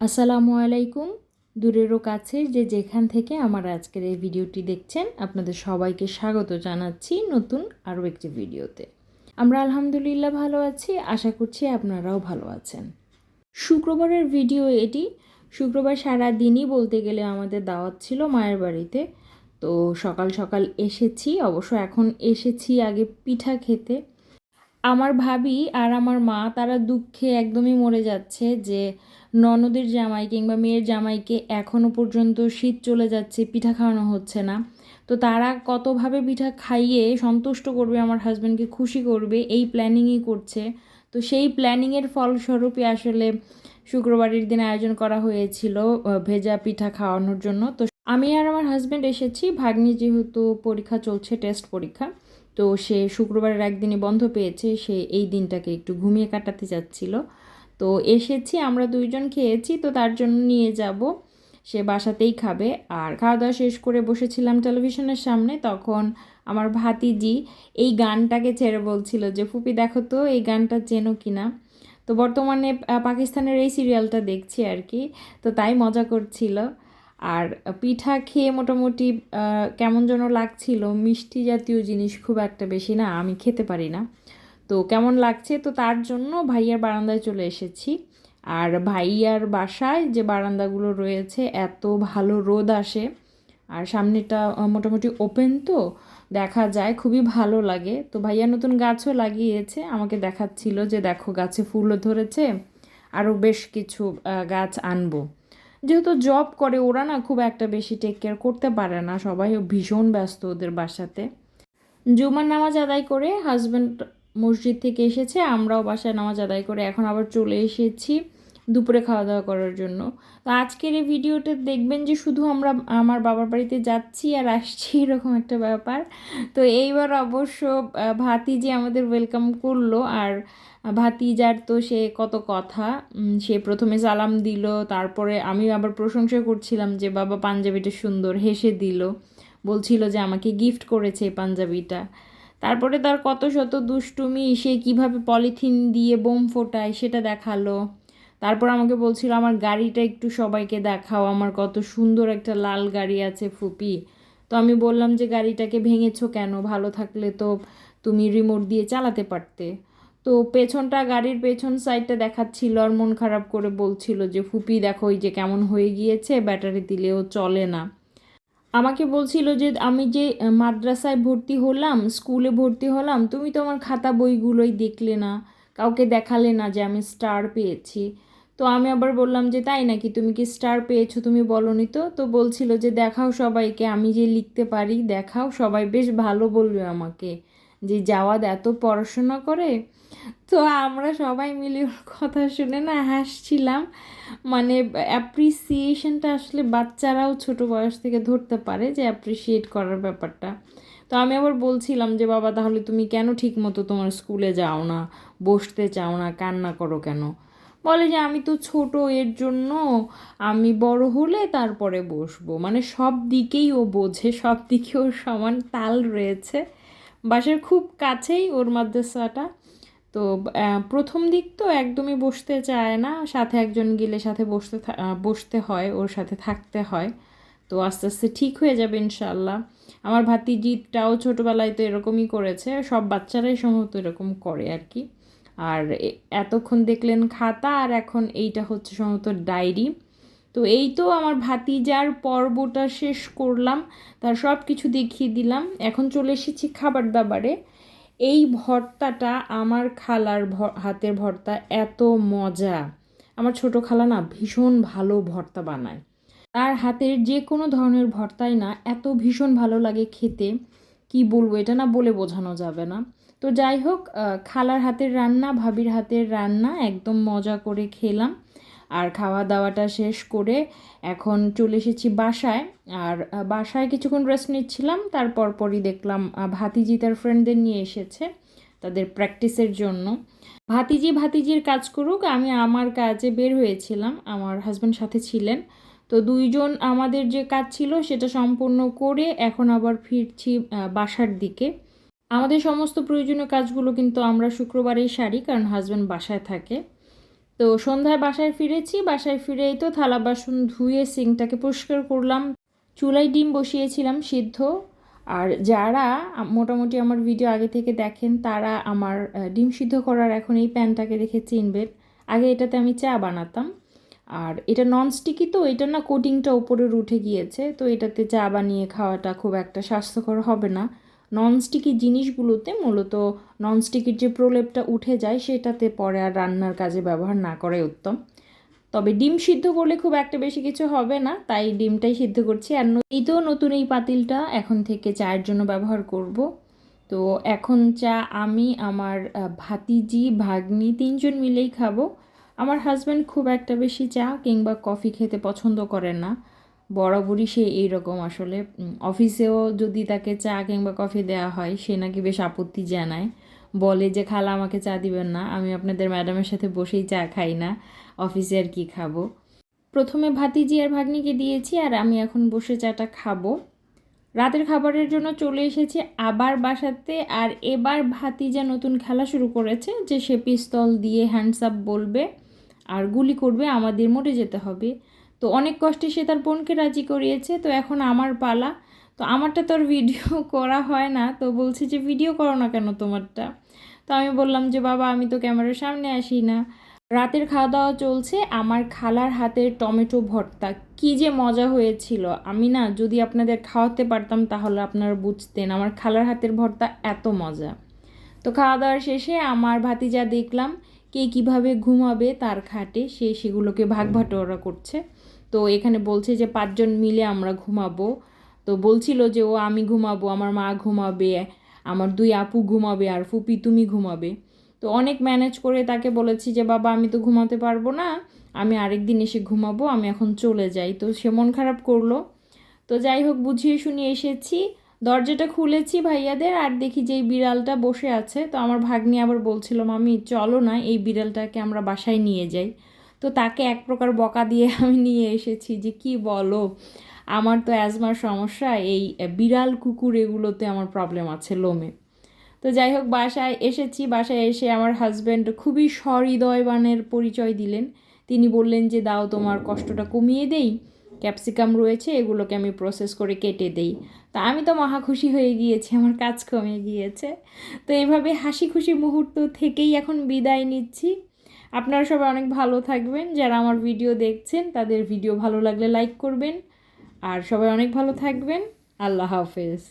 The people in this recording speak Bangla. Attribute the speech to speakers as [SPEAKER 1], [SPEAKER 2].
[SPEAKER 1] আসসালামু আলাইকুম। দূরেরও কাছের যে যেখান থেকে আমার আজকের এই ভিডিওটি দেখছেন আপনাদের সবাইকে স্বাগত জানাচ্ছি নতুন আরও একটি ভিডিওতে। আমরা আলহামদুলিল্লাহ ভালো আছি, আশা করছি আপনারাও ভালো আছেন। শুক্রবারের ভিডিও এটি। শুক্রবার সারা দিনই বলতে গেলে আমাদের দাওয়াত ছিল মায়ের বাড়িতে। তো সকাল সকাল এসেছি, অবশ্য এখন এসেছি আগে পিঠা খেতে। আমার ভাবি আর আমার মা তারা দুঃখে একদমই মরে যাচ্ছে যে ননদের জামাই কিংবা মেয়ের জামাইকে এখনও পর্যন্ত শীত চলে যাচ্ছে, পিঠা খাওয়ানো হচ্ছে না। তো তারা কতভাবে পিঠা খাইয়ে সন্তুষ্ট করবে, আমার হাজব্যান্ডকে খুশি করবে, এই প্ল্যানিংই করছে। তো সেই প্ল্যানিংয়ের ফলস্বরূপই আসলে শুক্রবারের দিন আয়োজন করা হয়েছিল ভেজা পিঠা খাওয়ানোর জন্য। তো আমি আর আমার হাজব্যান্ড এসেছি, ভাগ্নি যেহেতু পরীক্ষা চলছে, টেস্ট পরীক্ষা, তো সে শুক্রবারের একদিনই বন্ধ পেয়েছে, সে এই দিনটাকে একটু ঘুমিয়ে কাটাতে যাচ্ছিল। তো এসেছি, আমরা দুইজন খেয়েছি, তো তার জন্য নিয়ে যাব, সে বাসাতেই খাবে। আর খাওয়া দাওয়া শেষ করে বসেছিলাম টেলিভিশনের সামনে, তখন আমার ভাতিজি এই গানটাকে ছেড়ে বলছিল যে ফুপি দেখো তো এই গানটা চেনো কিনা। তো বর্তমানে পাকিস্তানের এই সিরিয়ালটা দেখছি আর কি, তো তাই মজা করছিল। আর পিঠা খেয়ে মোটামুটি কেমন যেন লাগছিল, মিষ্টি জাতীয় জিনিস খুব একটা বেশি না, আমি খেতে পারি না। তো কেমন লাগছে, তো তার জন্য ভাইয়ার বারান্দায় চলে এসেছি। আর ভাইয়ার বাসায় যে বারান্দাগুলো রয়েছে এত ভালো রোদ আসে, আর সামনেটা মোটামুটি ওপেন, তো দেখা যায়, খুবই ভালো লাগে। তো ভাইয়া নতুন গাছও লাগিয়েছে, আমাকে দেখাচ্ছিল যে দেখো গাছে ফুলও ধরেছে, আরও বেশ কিছু গাছ আনবো। যেহেতু জব করে ওরা না খুব একটা বেশি টেক কেয়ার করতে পারে না, সবাই ভীষণ ব্যস্ত ওদের বাসাতে। জুমার নামাজ আদায় করে হাজব্যান্ড মসজিদ থেকে এসেছে, আমরাও বাসায় নামাজ আদায় করে এখন আবার চলে এসেছি দুপুরে খাওয়া দাওয়া করার জন্য। তো আজকের এই ভিডিওটা দেখবেন যে শুধু আমরা আমার বাবার বাড়িতে যাচ্ছি আর আসছি এরকম একটা ব্যাপার। তো এইবার অবশ্য ভাতিজি আমাদের ওয়েলকাম করলো। আর ভাতিজার তো সে কত কথা, সে প্রথমে সালাম দিল, তারপরে আমি আবার প্রশংসা করছিলাম যে বাবা পাঞ্জাবিটা সুন্দর, হেসে দিল, বলছিল যে আমাকে গিফট করেছে এই পাঞ্জাবিটা। তারপরে তার কত শত দুষ্টুমি, সে কিভাবে পলিথিন দিয়ে বোম ফোটায় সেটা দেখালো। তারপর আমাকে বলছিল আমার গাড়িটা একটু সবাইকে দেখাও, আমার কত সুন্দর একটা লাল গাড়ি আছে ফুপি। তো আমি বললাম যে গাড়িটাকে ভেঙেছো কেন, ভালো থাকলে তো তুমি রিমোট দিয়ে চালাতে পারতে। তো পেছনটা, গাড়ির পেছন সাইডটা দেখাচ্ছিল আর মন খারাপ করে বলছিল যে ফুপি দেখো ওই যে কেমন হয়ে গিয়েছে, ব্যাটারি দিলেও চলে না। আমাকে বলছিল যে আমি যে মাদ্রাসায় ভর্তি হলাম, স্কুলে ভর্তি হলাম, তুমি তো আমার খাতা বইগুলোই দেখলে না, কাউকে দেখালে না যে আমি স্টার পেয়েছি। তো আমি আবার বললাম যে তাই নাকি, তুমি কি স্টার পেয়েছো, তুমি বলনি তো। তো বলছিল যে দেখাও সবাইকে, আমি যে লিখতে পারি দেখাও, সবাই বেশ ভালো বলবে আমাকে, যে জাওয়াদ এত পড়াশোনা করে। তো আমরা সবাই মিলে ওর কথা শুনে না হাসছিলাম। মানে অ্যাপ্রিসিয়েশনটা আসলে বাচ্চারাও ছোট বয়স থেকে ধরতে পারে, যে অ্যাপ্রিসিয়েট করার ব্যাপারটা। তো আমি আবার বলছিলাম যে বাবা তাহলে তুমি কেন ঠিক মতো তোমার স্কুলে যাও না, বসতে চাও না, কান্না করো কেন। বলে যে আমি তো ছোট, এর জন্য আমি বড় হলে তারপরে বসবো। মানে সব দিকেই ও বোঝে, সব দিকে ওর সমান তাল রয়েছে। বাসার খুব কাছেই ওর মাদ্রাসাটা। তো প্রথম দিক তো একদমই বসতে চায় না, সাথে একজন গেলে সাথে বসতে হয়, ওর সাথে থাকতে হয়। তো আস্তে আস্তে ঠিক হয়ে যাবে ইনশাল্লাহ। আমার ভাতিজিটাও ছোটোবেলায় তো এরকমই করেছে, সব বাচ্চারাই সম্ভবত এরকম করে আর কি। আর এতক্ষণ দেখলেন খাতা, আর এখন এইটা হচ্ছে সম্ভবত ডায়েরি। তো এই তো আমার ভাতিজার পর্বটা শেষ করলাম, তার সব কিছু দেখিয়ে দিলাম, এখন চলে এসেছি খাবার দাবারে। এই ভর্তাটা আমার খালার হাতের ভর্তা, এত মজা। আমার ছোট খালা না ভীষণ ভালো ভর্তা বানায়, তার হাতের যে কোনো ধরনের ভর্তাই না এত ভীষণ ভালো লাগে খেতে, কি বলবো, এটা না বলে বোঝানো যাবে না। তো যাই হোক, খালার হাতের রান্না, ভাবির হাতের রান্না একদম মজা করে খেলাম। আর খাওয়া দাওয়াটা শেষ করে এখন চলে এসেছি বাসায়। আর বাসায় কিছুক্ষণ রেস্ট নিচ্ছিলাম, তারপর পরই দেখলাম ভাতিজি তার ফ্রেন্ডদের নিয়ে এসেছে তাদের প্র্যাকটিসের জন্য। ভাতিজি ভাতিজির কাজ করুক, আমি আমার কাজে বের হয়েছিলাম, আমার হাজব্যান্ড সাথে ছিলেন। তো দুইজন আমাদের যে কাজ ছিল সেটা সম্পূর্ণ করে এখন আবার ফিরছি বাসার দিকে। আমাদের সমস্ত প্রয়োজনীয় কাজগুলো কিন্তু আমরা শুক্রবারেই সারি, কারণ হাজব্যান্ড বাসায় থাকে। তো সন্ধ্যায় বাসায় ফিরেছি, বাসায় ফিরেই তো থালা বাসন ধুয়ে সিঙ্কটাকে পরিষ্কার করলাম, চুলায় ডিম বসিয়েছিলাম সিদ্ধ। আর যারা মোটামুটি আমার ভিডিও আগে থেকে দেখেন তারা আমার ডিম সিদ্ধ করার এখন এই প্যানটাকে দেখে চিনবেন। আগে এটাতে আমি চা বানাতাম, আর এটা ননস্টিকি তো এটা না কোটিংটা উপরের উঠে গিয়েছে, তো এটাতে চা বানিয়ে খাওয়াটা খুব একটা স্বাস্থ্যকর হবে না। ননস্টিকি জিনিসগুলোতে মূলত ননস্টিকির যে প্রলেপটা উঠে যায় সেটাতে পরে আর রান্নার কাজে ব্যবহার না করাই উত্তম। তবে ডিম সিদ্ধ করলে খুব একটা বেশি কিছু হবে না, তাই ডিমটাই সিদ্ধ করছি। আর এই তো নতুন এই পাতিলটা এখন থেকে চায়ের জন্য ব্যবহার করব। তো এখন চা আমি, আমার ভাতিজি, ভাগ্নি 3 জন মিলেই খাবো। আমার হাজব্যান্ড খুব একটা বেশি চা কিংবা কফি খেতে পছন্দ করে না, বরাবরই সে এইরকম আসলে। অফিসেও যদি তাকে চা কিংবা কফি দেওয়া হয় সে নাকি বেশ আপত্তি জানায়, বলে যে খালা আমাকে চা দিবেন না, আমি আপনাদের ম্যাডামের সাথে বসেই চা খাই না, অফিসে আর কি খাবো। প্রথমে ভাতিজি আর ভাগ্নিকে দিয়েছি, আর আমি এখন বসে চাটা খাবো। রাতের খাবারের জন্য চলে এসেছি আবার বাসাতে। আর এবার ভাতিজা নতুন খেলা শুরু করেছে যে সে পিস্তল দিয়ে হ্যান্ডস আপ বলবে আর গুলি করবে, আমাদের মরে যেতে হবে। তো অনেক কষ্টে সে তার বোনকে রাজি করিয়েছে, তো এখন আমার পালা। তো আমারটা তো আর ভিডিও করা হয় না, তো বলছে যে ভিডিও করো না কেন তোমারটা। তো আমি বললাম যে বাবা আমি তো ক্যামেরার সামনে আসি না। রাতের খাওয়া দাওয়া চলছে, আমার খালার হাতের টমেটো ভর্তা কী যে মজা হয়েছিল। আমি না যদি আপনাদের খাওয়াতে পারতাম তাহলে আপনারা বুঝতেন আমার খালার হাতের ভর্তা এত মজা। তো খাওয়া দাওয়ার শেষে আমার ভাতিজা দেখলাম কে কিভাবে ঘুমাবে তার খাটে, সে সেগুলোকে ভাগ বাটোয়ারা করছে। তো এখানে বলছে যে 5 জন মিলে আমরা ঘুমাবো। তো বলছিল যে ও আমি ঘুমাবো, আমার মা ঘুমাবে, আমার 2 আপু ঘুমাবে, আর ফুপি তুমি ঘুমাবে। তো অনেক ম্যানেজ করে তাকে বলেছি যে বাবা আমি তো ঘুমাতে পারবো না, আমি আরেক দিন এসে ঘুমাবো, আমি এখন চলে যাই। তো সে মন খারাপ করলো। তো যাই হোক বুঝিয়ে শুনিয়ে এসেছি, দরজাটা খুলেছি ভাইয়াদের, আর দেখি যে এই বিড়ালটা বসে আছে। তো আমার ভাগ্নি আবার বলছিল মামি চলো না এই বিড়ালটাকে আমরা বাসায় নিয়ে যাই। তো তাকে এক প্রকার বকা দিয়ে আমি নিয়ে এসেছি যে কি বলো, আমার তো অ্যাজমার সমস্যা, এই বিড়াল কুকুর এগুলোতে আমার প্রবলেম আছে লোমে। তো যাই হোক বাসায় এসেছি, বাসায় এসে আমার হাজব্যান্ড খুবই সহৃদয়বানের পরিচয় দিলেন। তিনি বললেন যে দাও তোমার কষ্টটা কমিয়ে দেই, ক্যাপসিকাম রয়েছে এগুলোকে আমি প্রসেস করে কেটে দেই। তা আমি তো মহা খুশি হয়ে গিয়েছি, আমার কাজ কমে গিয়েছে। তো এইভাবে হাসি খুশি মুহূর্ত থেকেই এখন বিদায় নিচ্ছি। আপনারা সবাই অনেক ভালো থাকবেন, যারা আমার ভিডিও দেখছেন তাদের ভিডিও ভালো লাগলে লাইক করবেন, আর সবাই অনেক ভালো থাকবেন। আল্লাহ হাফেজ।